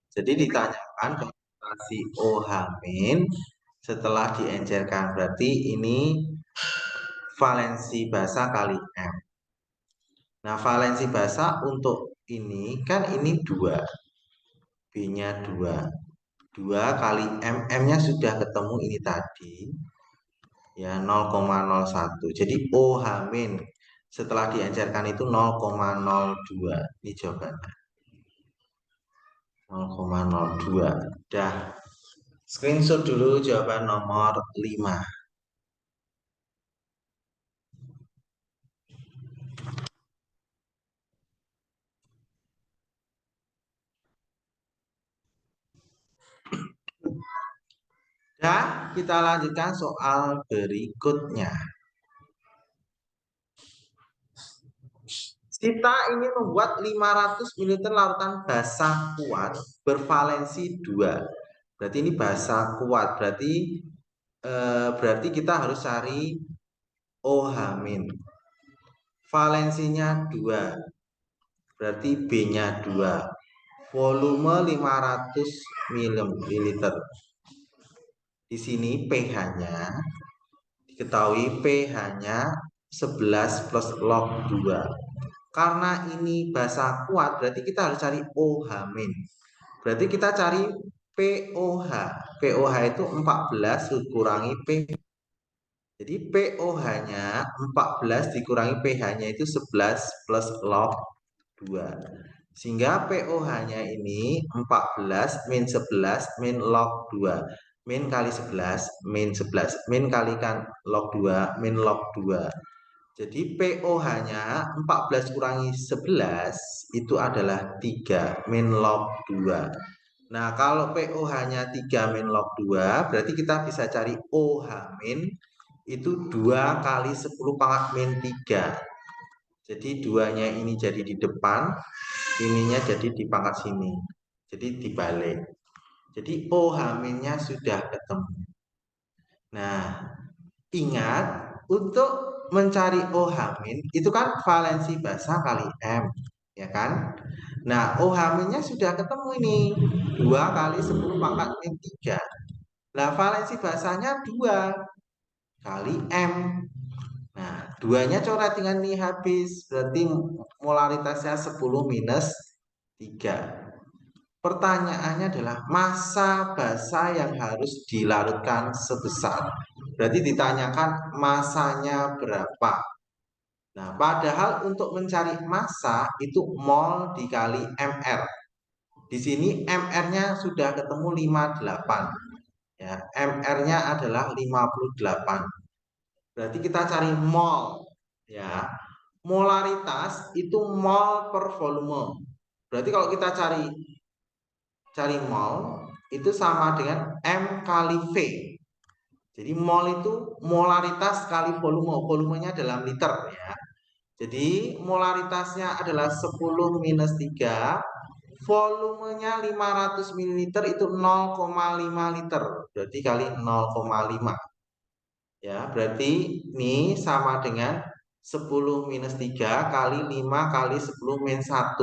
Jadi ditanyakan konsentrasi OH min setelah diencerkan. Berarti ini valensi basa kali M. Nah, valensi basa untuk ini kan ini 2. B-nya 2. 2 kali M. M-nya sudah ketemu ini tadi. Ya, 0,01. Jadi OH min setelah diencerkan itu 0,02. Ini jawabannya. 0,02. Dah. Screenshot dulu jawaban nomor 5. Dah, kita lanjutkan soal berikutnya. Kita ingin membuat 500 ml larutan basa kuat bervalensi 2. Berarti ini basa kuat. Berarti kita harus cari OH min. Valensinya 2. Berarti B-nya 2. Volume 500 ml. Di sini pH-nya diketahui pH-nya 11 plus log 2. Karena ini basa kuat, berarti kita harus cari OH min. Berarti kita cari POH. POH itu 14 dikurangi pH. Jadi POH-nya 14 dikurangi pH-nya itu 11 plus log 2. Sehingga POH-nya ini 14 min 11 min log 2. Min kali 11 min 11. Min kalikan log 2 min log 2. Jadi POH-nya 14 kurangi 11 itu adalah 3 min log 2. Nah, kalau POH-nya 3 min log 2, berarti kita bisa cari OH min itu 2 kali 10 pangkat min 3. Jadi 2-nya ini jadi di depan, ininya jadi di pangkat sini. Jadi dibalik. Jadi OH min-nya sudah ketemu. Nah, ingat untuk mencari OH min itu kan valensi basa kali M, ya kan? Nah, OH min-nya sudah ketemu ini. 2 kali 10 pangkat min 3. Nah, valensi basanya 2 kali M. Nah, 2-nya coret dengan ini habis. Berarti molaritasnya 10 minus 3. Pertanyaannya adalah massa basa yang harus dilarutkan sebesar. Berarti ditanyakan massanya berapa. Nah, padahal untuk mencari massa itu mol dikali mr. Di sini mr-nya sudah ketemu 58. Ya, mr-nya adalah 58. Berarti kita cari mol. Ya, molaritas itu mol per volume. Berarti kalau kita cari mol itu sama dengan M kali V. Jadi mol itu molaritas kali volume. Volumenya dalam liter ya. Jadi molaritasnya adalah 10 minus 3. Volumenya 500 ml itu 0,5 liter. Berarti kali 0,5. Ya, berarti ini sama dengan 10 minus 3 kali 5 kali 10 min 1.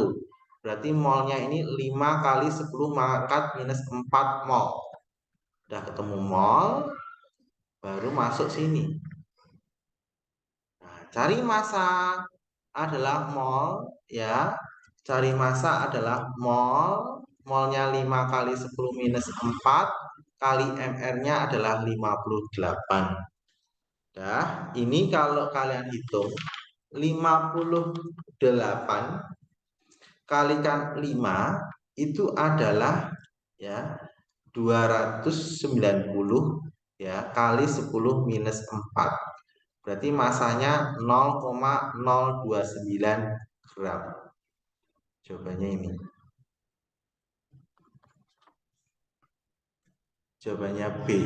Berarti molnya ini 5 kali 10 pangkat minus 4 mol. Udah ketemu mol, baru masuk sini. Nah, cari massa adalah mol, ya. Cari massa adalah mol. Molnya 5 kali 10 minus 4 kali mr-nya adalah 58. Nah, ini kalau kalian hitung 58 kalikan 5 itu adalah ya 290 ya kali 10 minus 4. Berarti masanya 0,029 gram. Jawabannya ini. Jawabannya B.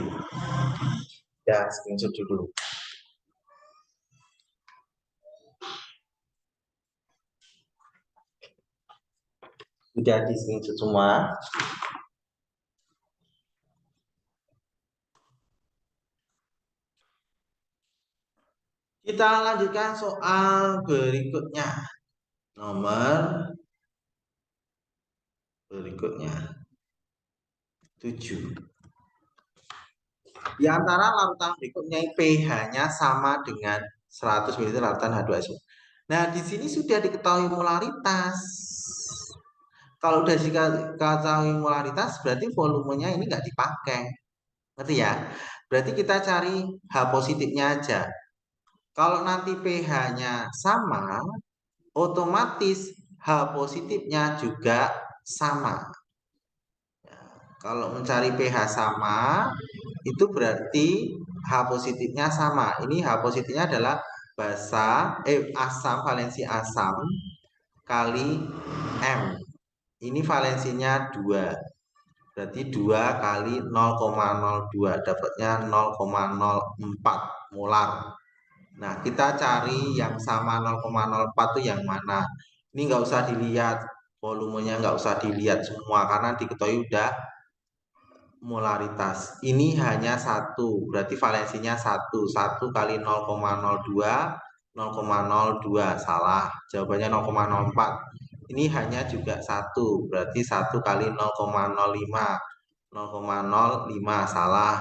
Ya, screenshot dulu. Sudah di screenshot semua. Kita lanjutkan soal berikutnya. Nomor berikutnya. 7. Di antara larutan berikutnya pH-nya sama dengan 100 ml larutan H2SO. Nah, di sini sudah diketahui molaritas. Kalau udah diketahui molaritas, berarti volumenya ini nggak dipakai. Ngerti ya? Berarti kita cari H positifnya aja. Kalau nanti pH-nya sama, otomatis H positifnya juga sama. Kalau mencari pH sama, itu berarti H positifnya sama. Ini H positifnya adalah asam, valensi asam kali M. Ini valensinya 2. Berarti 2 kali 0,02 dapatnya 0,04 molar. Nah, kita cari yang sama 0,04 itu yang mana? Ini nggak usah dilihat, volumenya nggak usah dilihat semua karena diketahui udah molaritas. Ini hanya satu, berarti valensinya 1. 1 kali 0,02, 0,02 salah. Jawabannya 0,04. Ini hanya juga 1, berarti 1 kali 0,05. 0,05 salah.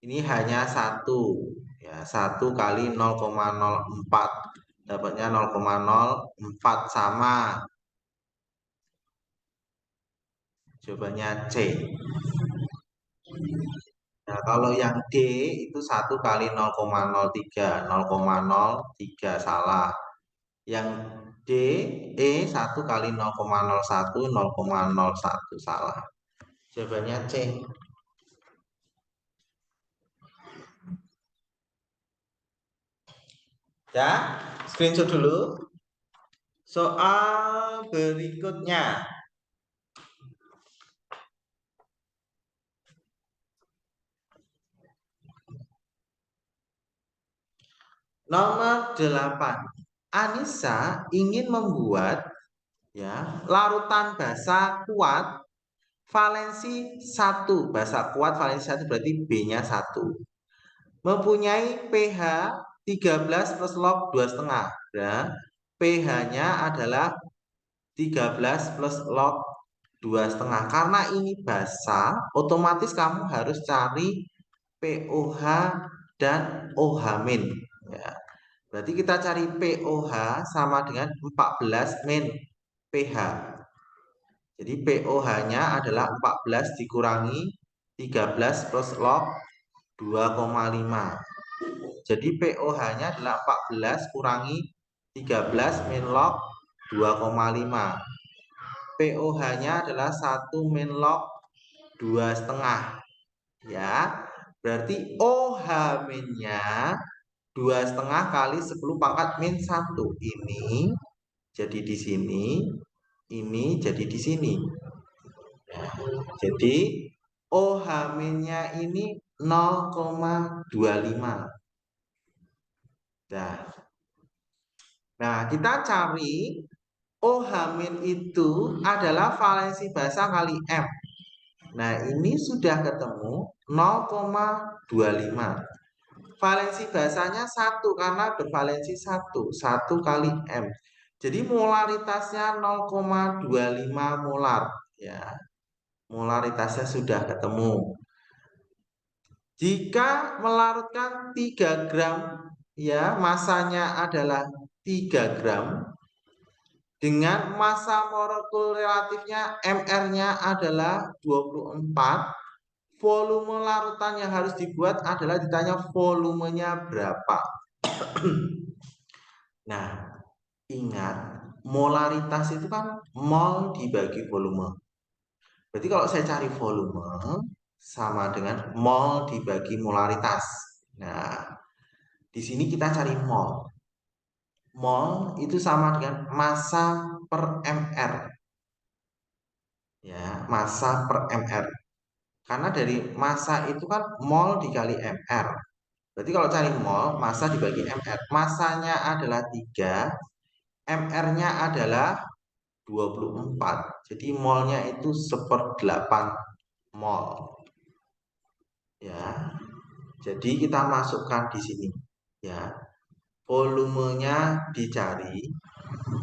Ini hanya 1. Ya, 1 kali 0,04. Dapatnya 0,04 sama. Jawabannya C. Nah, kalau yang D itu 1 kali 0,03, 0,03 salah. Yang D, E 1 kali 0,01, 0,01 salah. Jawabannya C. Ya, screenshot dulu. Soal berikutnya. Nomor 8. Anissa ingin membuat larutan basa kuat valensi 1. Basa kuat valensi 1 berarti B-nya 1. Mempunyai pH 13 plus log 2,5. Ya. pH-nya adalah 13 plus log 2,5. Karena ini basa, otomatis kamu harus cari pOH dan OH-. Ya. Berarti kita cari pOH sama dengan 14 min pH. Jadi pOH-nya adalah 14 dikurangi 13 plus log 2,5. Jadi pOH-nya adalah 14 kurangi 13 min log 2,5. pOH-nya adalah 1 min log 2,5. Ya. Berarti OH-nya 2,5 kali 10 pangkat min 1. Ini jadi di sini, ini jadi di sini. Jadi OH-nya ini 0,25. Nah, kita cari OH- itu adalah valensi basa kali M. Nah, ini sudah ketemu 0,25. Valensi basanya 1 karena bervalensi 1. 1 kali M. Jadi molaritasnya 0,25 molar. Ya, molaritasnya sudah ketemu. Jika melarutkan 3 gram, ya masanya adalah 3 gram, dengan massa molekul relatifnya MR-nya adalah 24, volume larutan yang harus dibuat adalah ditanya volumenya berapa. Nah, ingat molaritas itu kan mol dibagi volume. Berarti kalau saya cari volume sama dengan mol dibagi molaritas. Nah, di sini kita cari mol. Mol itu sama dengan massa per mr. Ya, massa per mr. Karena dari massa itu kan mol dikali mr. Berarti kalau cari mol, massa dibagi mr. Massanya adalah 3, mr-nya adalah 24. Jadi molnya itu 1/8 mol. Ya. Jadi kita masukkan di sini. Ya. Volumenya dicari,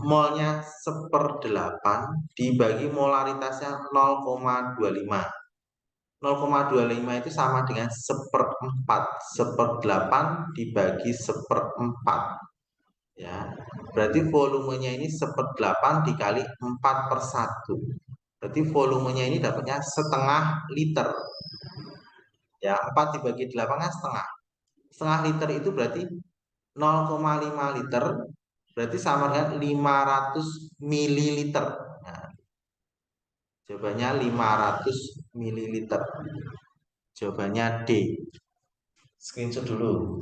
molnya 1/8 dibagi molaritasnya 0,25. 0,25 itu sama dengan 1/4. 1/8 dibagi 1/4. Ya, berarti volumenya ini 1/8 dikali 4/1. Berarti volumenya ini dapatnya 0,5 liter. Ya, 4 dibagi 8 kan setengah. Setengah liter itu berarti 0,5 liter. Berarti sama dengan 500 mililiter. Nah, jawabannya 500 mililiter. Jawabannya D. Screenshot dulu.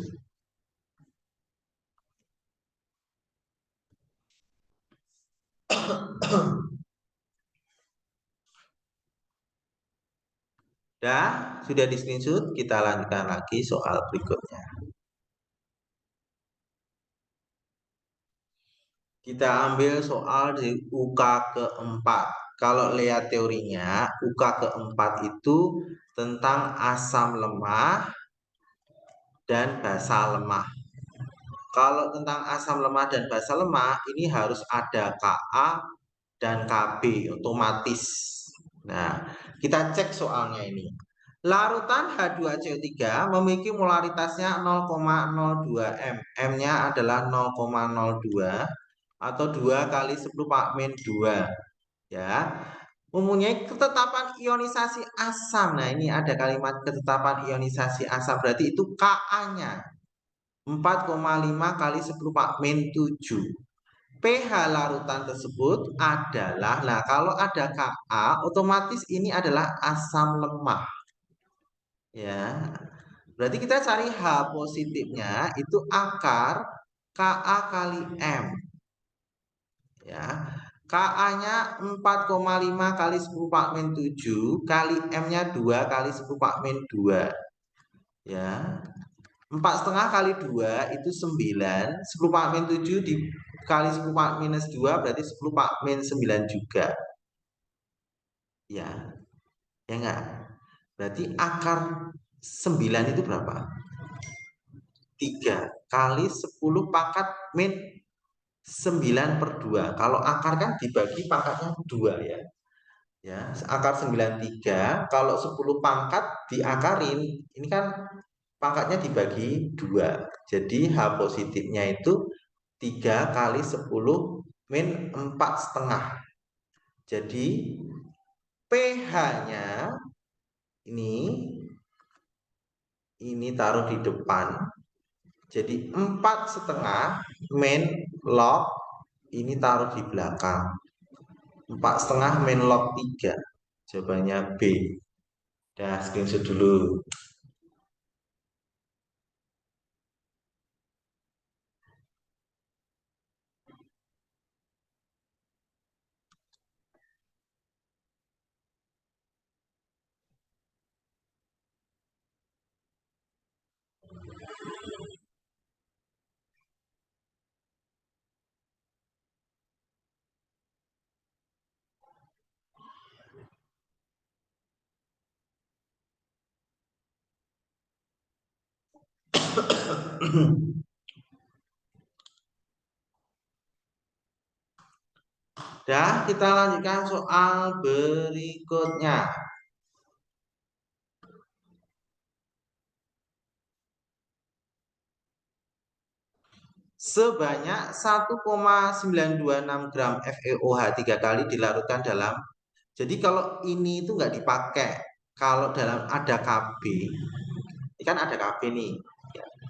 Dan sudah di screenshot, kita lanjutkan lagi soal berikutnya. Kita ambil soal di UK keempat. Kalau lihat teorinya, UK keempat itu tentang asam lemah dan basa lemah. Kalau tentang asam lemah dan basa lemah, ini harus ada Ka dan Kb otomatis. Nah, kita cek soalnya ini. Larutan H2CO3 memiliki molaritasnya 0,02 M. M-nya adalah 0,02 atau 2 kali 10 Pak-2. Ya. Mempunyai ketetapan ionisasi asam. Nah, ini ada kalimat ketetapan ionisasi asam. Berarti itu Ka-nya 4,5 kali 10 Pak-7. pH larutan tersebut adalah, nah kalau ada Ka, otomatis ini adalah asam lemah. Ya, berarti kita cari H positifnya itu akar Ka kali M. Ya, Ka-nya 4,5 kali 10 Pak-7 kali M-nya 2 kali 10 Pak-2. Ya, 4,5 kali 2 itu 9. 10 Pak-7 dikali 10 Pak-2 berarti 10 Pak-9 juga. Ya, ya enggak? Berarti akar 9 itu berapa? 3 kali 10 pangkat min 9/2. Kalau akar kan dibagi pangkatnya 2 ya. Ya, akar 93 kalau 10 pangkat diakarin, ini kan pangkatnya dibagi 2. Jadi H positifnya itu 3 kali 10 min 4,5. Jadi pH-nya ini taruh di depan. Jadi 4,5 min log ini taruh di belakang. 4,5 min log 3. Jawabannya B. Dah, screenshot dulu. Dah, kita lanjutkan soal berikutnya. Sebanyak 1,926 gram FeOH 3 kali dilarutkan dalam. Jadi kalau ini itu nggak dipakai. Kalau dalam ada Kb, ini kan ada Kb nih.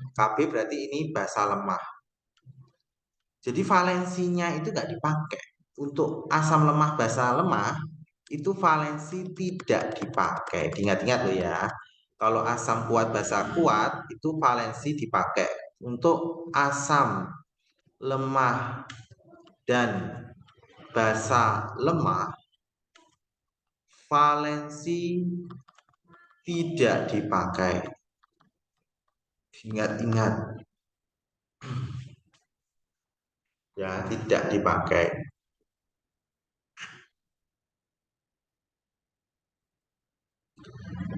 Kb berarti ini basa lemah. Jadi valensinya itu nggak dipakai. Untuk asam lemah basa lemah itu valensi tidak dipakai. Ingat-ingat loh ya. Kalau asam kuat basa kuat itu valensi dipakai. Untuk asam lemah dan basa lemah valensi tidak dipakai. Ingat-ingat. Ya, tidak dipakai.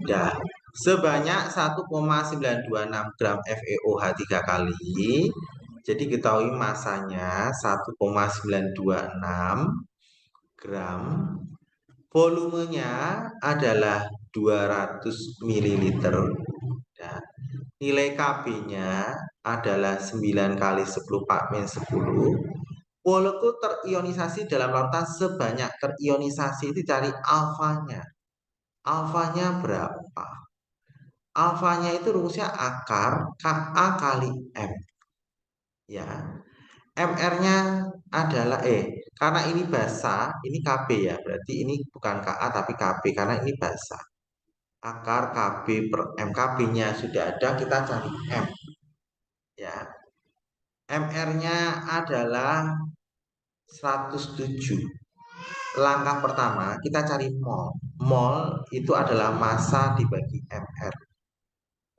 Ya, sebanyak 1,926 gram FeOH 3 kali. Jadi ketahui masanya 1,926 gram. Volumenya adalah 200 ml. Ya. Nilai KB-nya adalah 9 kali 10 Pak min 10. Molekul terionisasi dalam lautan sebanyak terionisasi itu cari alfanya. Alfanya berapa? Alfanya itu rumusnya akar Ka kali M. Ya. MR-nya adalah karena ini basa, ini KB ya. Berarti ini bukan KA tapi KB karena ini basa. Akar KB per M. KB-nya sudah ada, kita cari M. Ya. MR-nya adalah 107. Langkah pertama kita cari mol. Mol itu adalah massa dibagi MR.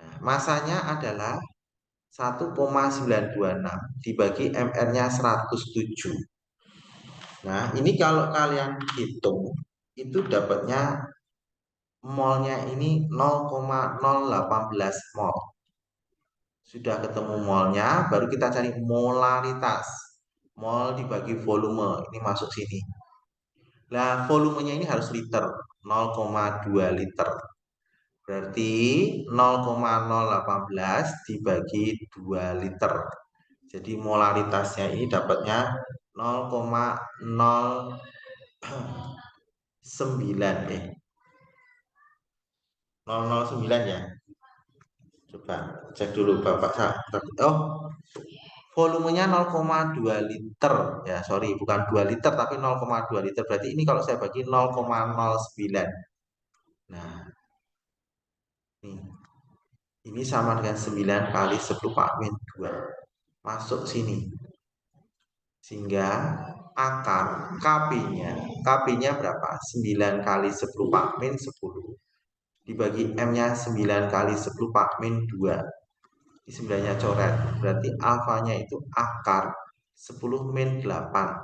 Nah, massanya adalah 1,926 dibagi MR-nya 107. Nah, ini kalau kalian hitung itu dapatnya molnya ini 0,018 mol. Sudah ketemu molnya, baru kita cari molaritas. Mol dibagi volume, ini masuk sini. Nah, volumenya ini harus liter, 0,2 liter. Berarti 0,018 dibagi 2 liter. Jadi molaritasnya ini dapatnya 0,009 009 ya. Coba cek dulu Bapak. Oh, volumenya 0,2 liter ya, sorry bukan 2 liter tapi 0,2 liter. Berarti ini kalau saya bagi 0,09. Nah, ini sama dengan 9 kali 10 Pak min 2. Masuk sini. Sehingga akar KB-nya berapa? 9 kali 10 Pak min 10. Dibagi M-nya 9 kali 10 Pak min 2. Ini 9-nya coret. Berarti alfanya itu akar 10 min 8.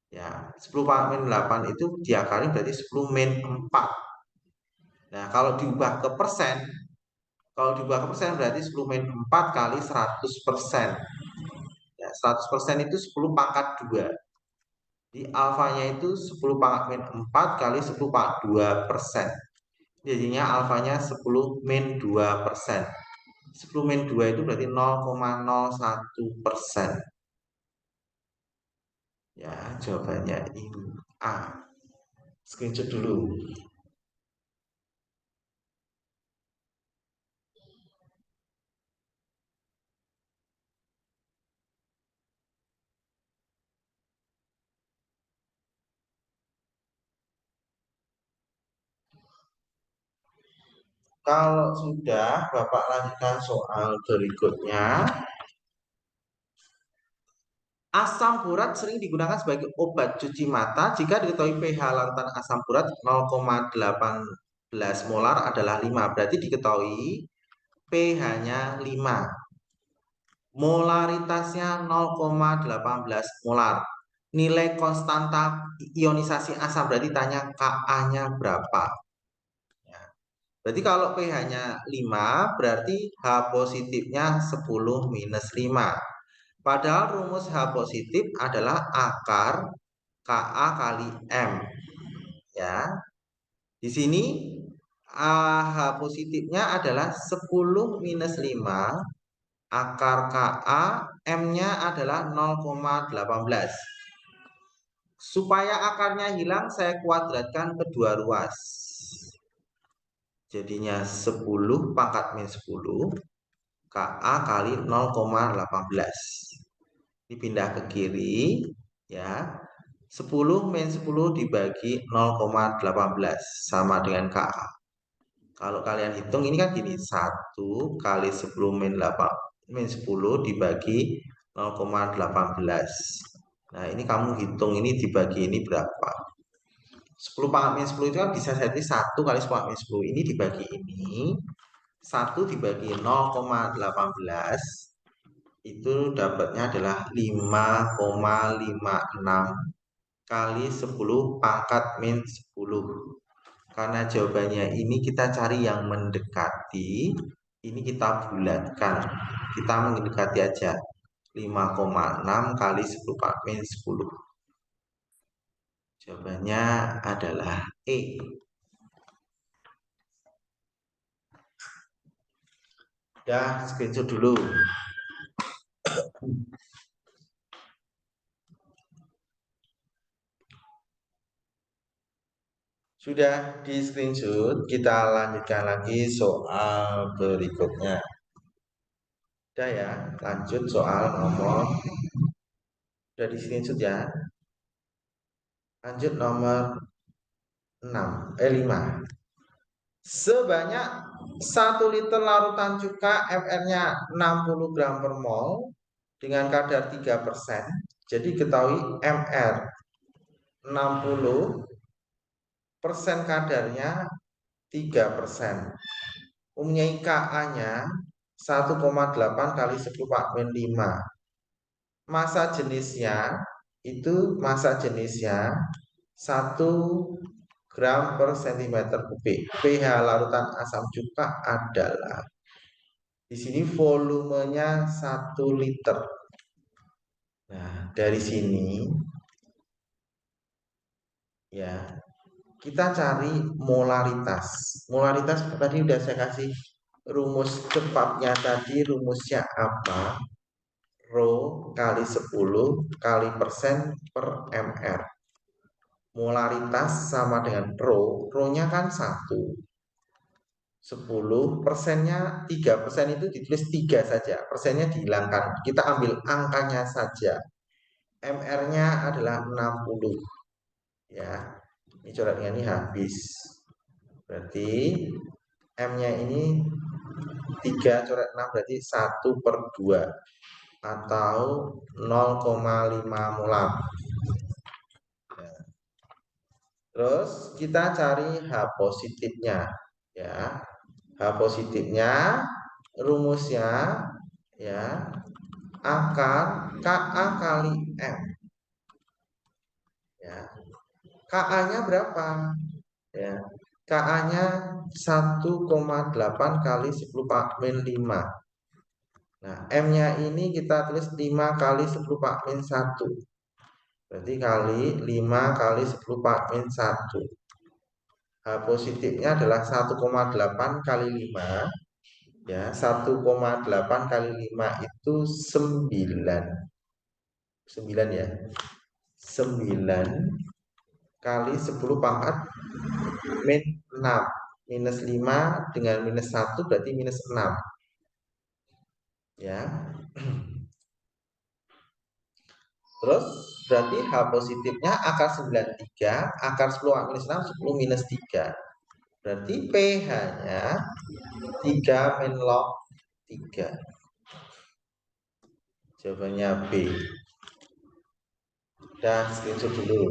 Ya, 10 Pak min 8 itu diakali berarti 10 min 4. Nah, kalau diubah ke persen, berarti 10 min 4 kali 100%. Ya, 100% itu 10 pangkat 2. Di alfanya itu 10 pangkat min 4 kali 10 pangkat 2%. Jadinya alfanya 10 min 2%. 10 min 2 itu berarti 0,01%. Ya, jawabannya ini A. Screenshot dulu. Kalau sudah, Bapak lanjutkan soal berikutnya. Asam borat sering digunakan sebagai obat cuci mata jika diketahui pH lautan asam borat 0,18 molar adalah 5. Berarti diketahui pH-nya 5. Molaritasnya 0,18 molar. Nilai konstanta ionisasi asam berarti tanya Ka-nya berapa. Berarti kalau pH-nya 5, berarti H positifnya 10 minus 5. Padahal rumus H positif adalah akar Ka kali M. Ya. Di sini H positifnya adalah 10 minus 5. Akar Ka, M-nya adalah 0,18. Supaya akarnya hilang, saya kuadratkan kedua ruas. Jadinya 10 pangkat min 10 Ka kali 0,18. Dipindah ke kiri ya. 10 min 10 dibagi 0,18 sama dengan Ka. Kalau kalian hitung ini kan gini, 1 kali 10 min 10 dibagi 0,18. Nah, ini kamu hitung ini dibagi ini berapa? 10 pangkat min 10 itu kan bisa jadi 1 kali 10 pangkat min 10. Ini dibagi ini. 1 dibagi 0,18 itu dapatnya adalah 5,56 kali 10 pangkat min 10. Karena jawabannya ini kita cari yang mendekati, ini kita bulatkan. Kita mendekati aja. 5,6 kali 10 pangkat min 10. Jawabannya adalah E. Dah, screenshot dulu. Sudah di screenshot, kita lanjutkan lagi soal berikutnya. Udah ya, lanjut soal nomor. Sudah di screenshot ya. Lanjut nomor 5. Sebanyak 1 liter larutan cuka FR-nya 60 gram per mol dengan kadar 3%. Jadi ketahui MR 60% kadarnya 3%. Mempunyai Ka-nya 1,8 kali 10 Pak min 5. Massa jenisnya 1 gram per centimeter kubik. pH larutan asam cuka adalah, di sini volumenya 1 liter. Nah, dari sini ya kita cari molaritas. Molaritas tadi udah saya kasih rumus cepatnya tadi, rumusnya apa? Rho kali 10 kali persen per mr. Molaritas sama dengan rho-nya kan 1. 10 persennya 3% itu ditulis 3 saja, persennya dihilangkan, kita ambil angkanya saja. MR-nya adalah 60 ya. Ini coretnya ini habis, berarti M-nya ini 3 coret 6 berarti 1/2 atau 0,5 molar. Terus kita cari H positifnya ya. H positifnya rumusnya ya akar Ka kali M ya. Ka-nya berapa ya? Ka-nya 1,8 kali 10 Pak min 5. Nah, M-nya ini kita tulis 5 kali 10 Pak min 1. Berarti kali 5 kali 10 Pak min 1. H positifnya adalah 1,8 kali 5 ya. 1,8 kali 5 itu 9. 9 ya. 9 kali 10 pangkat min 6. Minus 5 dengan minus 1 berarti minus 6 ya. Terus berarti H positifnya akar 93, akar 10 minus 6, 10 minus 3. Berarti pH-nya 3 min log 3. Jawabannya B. Dan screenshot dulu.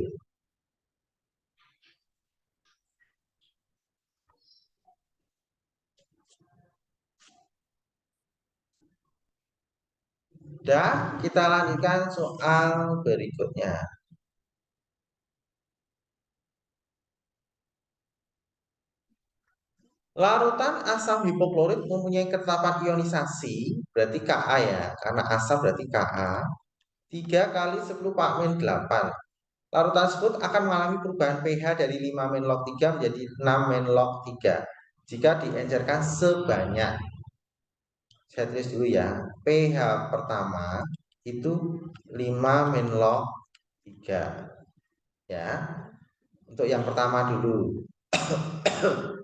Dan kita lanjutkan soal berikutnya. Larutan asam hipoklorit mempunyai ketetapan ionisasi, berarti Ka ya, karena asam berarti Ka, 3 kali 10 Pak min 8. Larutan tersebut akan mengalami perubahan pH dari 5 min log 3 menjadi 6 min log 3 jika diencerkan sebanyak, saya tulis dulu ya, pH pertama itu 5 min log 3 ya. Untuk yang pertama dulu.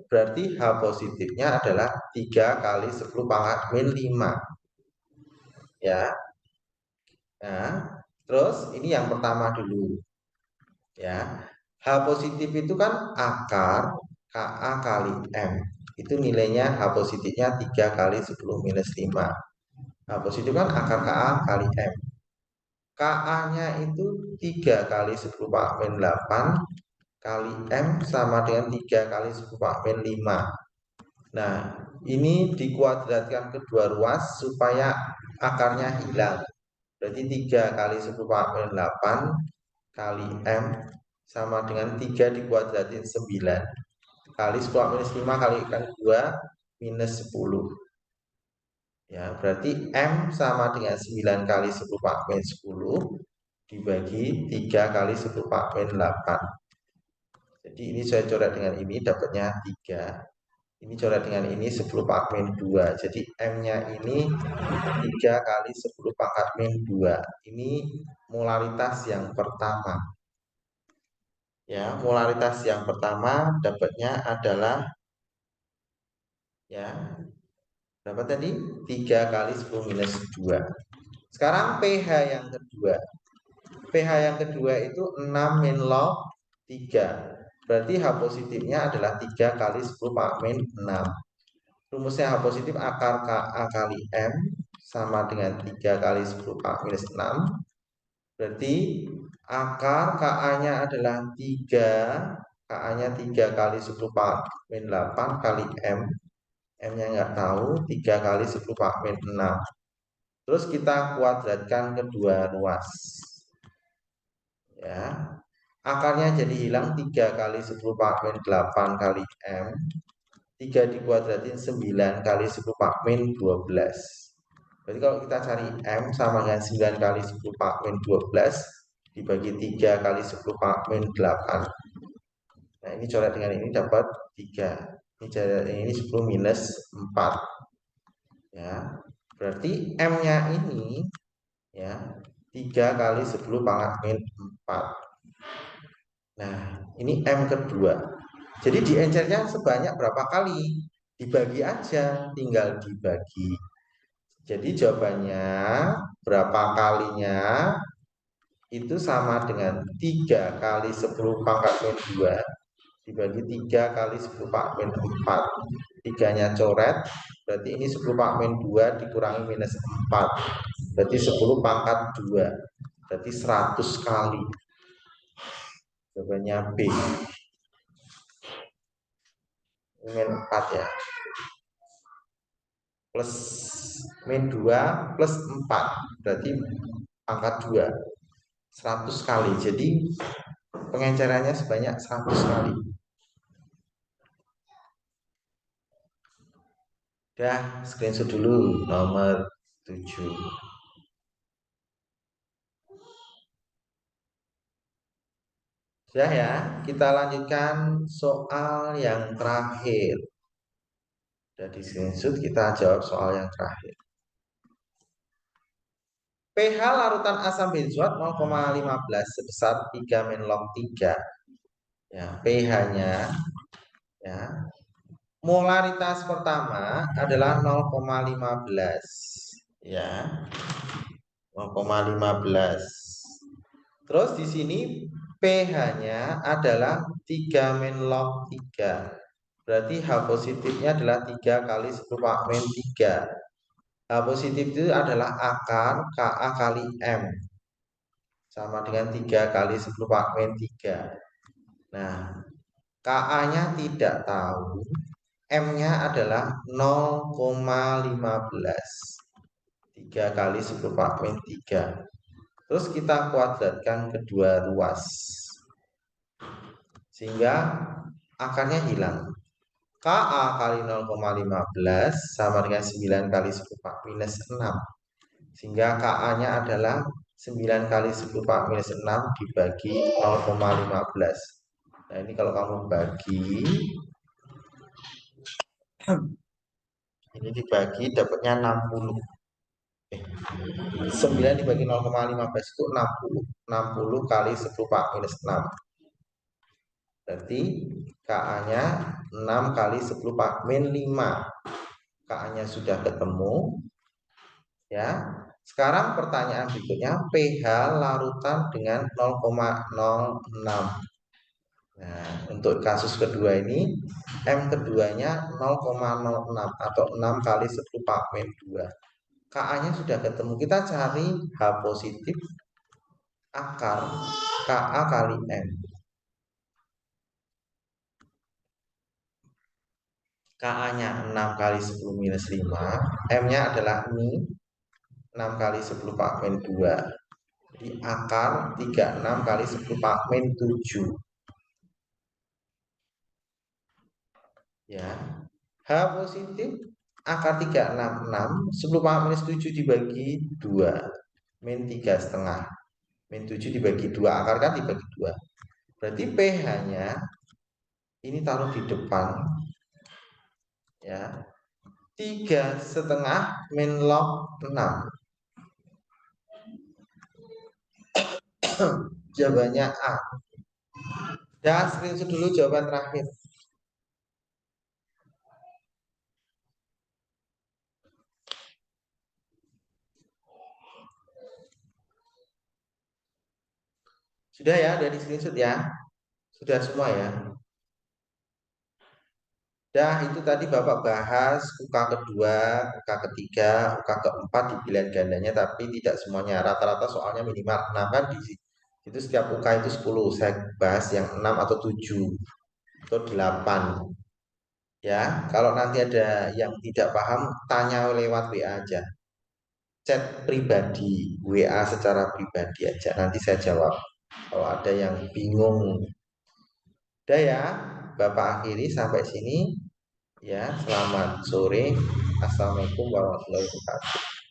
Berarti H positifnya adalah 3 kali 10 pangkat min 5 ya. Nah, terus ini yang pertama dulu ya. H positif itu kan akar Ka kali M. Itu nilainya H positifnya 3 kali 10 minus 5. H positif kan akar Ka kali M. Ka-nya itu 3 kali 10 pangkat min 8 kali M sama dengan 3 kali 10 pangkat min 5. Nah, ini dikuadratkan kedua ruas supaya akarnya hilang. Berarti 3 kali 10 pangkat min 8 kali M sama dengan 3 dikuadratin 9 kali 10 minus 5 kali kan 2 minus 10 ya. Berarti M sama dengan 9 kali 10 pangkat min 10 dibagi 3 kali 10 pangkat min 8. Jadi ini saya coret dengan ini, dapatnya 3. Ini coret dengan ini 10 pangkat min 2. Jadi M-nya ini 3 kali 10 pangkat min 2. Ini molaritas yang pertama. Ya, molaritas yang pertama dapatnya adalah ya, berapa tadi? 3 kali 10 minus 2. Sekarang pH yang kedua. pH yang kedua itu 6 min log 3. Berarti H positifnya adalah 3 kali 10 pangkat min 6. Rumusnya H positif akar Ka kali M sama dengan 3 kali 10 pangkat minus 6. Berarti akar Ka-nya adalah 3. Ka-nya 3 kali 10 pangkat min 8 kali M. M-nya nggak tahu, 3 kali 10 pangkat min 6. Terus kita kuadratkan kedua ruas. Ya. Akarnya jadi hilang 3 kali 10 pangkat min 8 kali M. 3 dikuadratin 9 kali 10 pangkat min 12. Berarti kalau kita cari M sama dengan 9 kali 10 pangkat min 12 dibagi 3 kali 10 pangkat min 8. Nah, ini coret dengan ini dapat 3. Ini coret ini 10 minus 4. Ya. Berarti M-nya ini ya 3 kali 10 pangkat min 4. Nah, ini M kedua. Jadi diencernya sebanyak berapa kali? Dibagi aja, tinggal dibagi. Jadi jawabannya berapa kalinya itu sama dengan 3 kali 10 pangkat min 2 dibagi 3 kali 10 pangkat min 4. 3-nya coret, berarti ini 10 pangkat min 2 dikurangi minus 4. Berarti 10 pangkat 2. Berarti 100 kali. Jawabannya B. Min 4 ya. Plus min 2 plus 4. Berarti pangkat 2. 100 kali. Jadi pengencerannya sebanyak 100 kali. Udah, screenshot dulu nomor 7. Sudah ya, kita lanjutkan soal yang terakhir. Sudah di screenshot, kita jawab soal yang terakhir. pH larutan asam benzoat 0,15 sebesar 3 min log 3. Ya, pH-nya ya. Molaritas pertama adalah 0,15 ya. 0,15. Terus di sini pH-nya adalah 3 min log 3. Berarti H positifnya adalah 3 kali 10 min 3. H positif itu adalah akar Ka kali M. Sama dengan 3 kali 10 min 3. Nah, Ka-nya tidak tahu. M-nya adalah 0,15. 3 kali 10 min 3. Terus kita kuadratkan kedua ruas. Sehingga akarnya hilang. Ka kali 0,15 sama dengan 9 kali 10 minus 6. Sehingga Ka-nya adalah 9 kali 10 minus 6 dibagi 0,15. Nah, ini kalau kamu bagi ini dibagi dapatnya 60. 9 dibagi 0,15 itu 60. 60 kali 10 minus 6. Berarti Ka-nya 6 kali 10 min 5. Ka-nya sudah ketemu. Ya. Sekarang pertanyaan berikutnya, pH larutan dengan 0,06. Nah, untuk kasus kedua ini M keduanya 0,06 atau 6 kali 10 min 2. Ka-nya sudah ketemu. Kita cari H positif akar Ka kali M. Ka-nya 6 kali 10 minus 5. M-nya adalah ini 6 kali 10 min 2. Jadi akar 36 kali 10 min 7. Ya. H positif akar 366 10 minus 7 dibagi 2 min 3,5. Min 7 dibagi 2, akar kan dibagi 2. Berarti pH-nya ini taruh di depan. Ya, 3,5 min log 6. Jawabannya A. Dan screenshot dulu jawaban terakhir. Sudah ya, dari screenshot ya. Sudah semua ya. Dah itu tadi Bapak bahas UK kedua, UK ketiga, UK keempat di pilihan gandanya, tapi tidak semuanya. Rata-rata soalnya minimal 6 kan di itu setiap UK itu 10. Saya bahas yang 6 atau 7 atau 8. Ya, kalau nanti ada yang tidak paham, tanya lewat WA aja. Chat pribadi, WA secara pribadi aja. Nanti saya jawab. Kalau ada yang bingung, udah ya, Bapak akhiri sampai sini. Ya, selamat sore. Assalamualaikum warahmatullahi wabarakatuh.